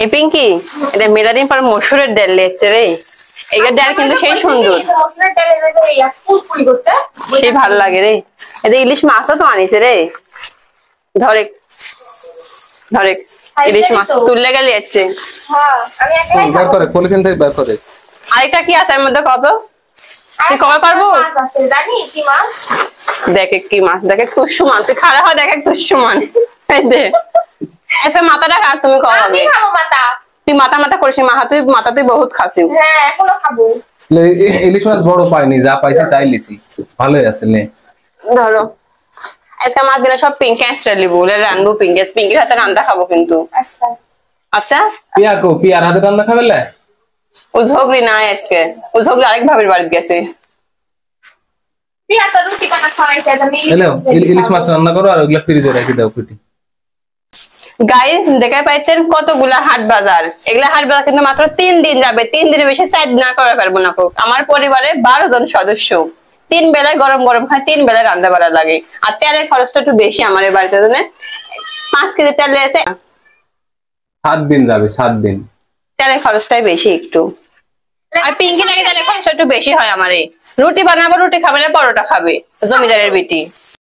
এ পিঙ্কি, এটা মেলাদিন পর মসুরের ডাল লেচ্ছে রে। এটার ডাল কিন্তু সেই সুন্দর, সেই ভালো লাগে রে। এদের ইলিশ মাছও তো আনিছে রে। ধরে ধরে ইলিশ মাছ তুললে গেলে এসছে। বের করে পলিথিন থেকে বের করে। আরেকটা কি আছে এর মধ্যে কত? তুই কবে পারবো? দেখে কি মাছ, দেখে তুসু মাছ, তুই খারাপ হয় দেখে তুসু মান। একটা মাথাটা খা, তুমি কবে? তুই মাথা মাথা করিস, মাথা তুই বহুত খাসি। ইলিশ মাছ বড় পাইনি, যা পাইছি তাই লিছি। ভালোই আছে নে। ধরো আজকে মাছ দিলে সব পিঙ্ক ক্যাস্টারলি বলে রানবো, পিঙ্কের হাতে রান্না খাবো কিন্তু। আচ্ছা পিয়া কো, পিয়ার হাতে রান্না খাবে লে? ও ঝগড়ি নাই আজকে, ও ঝগড়ি আরেক ভাবির বাড়িতে গেছে। ইলিশ মাছ রান্না করো আর ওগুলা ফ্রিজে রেখে দাও কুটি। গাইস দেখে পাচ্ছেন কতগুলা হাট বাজার, এগুলা হাট বাজার কিন্তু মাত্র 3 দিন যাবে, 3 দিনের বেশি 4 দিন না করে পারবো না। আমার পরিবারে 12 জন সদস্য, 3 বেলায় গরম গরম খায়, 3 বেলায় রান্না বাড়া লাগে। আর তেলের খরচটা একটু বেশি আমার এই বাড়িতে, 5 কেজি তেল লেগেছে। 7 দিন যাবে, 7 দিন। তেলের খরচটাই বেশি একটু। আর পিঙ্কি লাগে তেলের খরচটা একটু বেশি হয় আমার। রুটি বানাবো, রুটি খাবে না পরোটা খাবে, জমিদারের বেটি।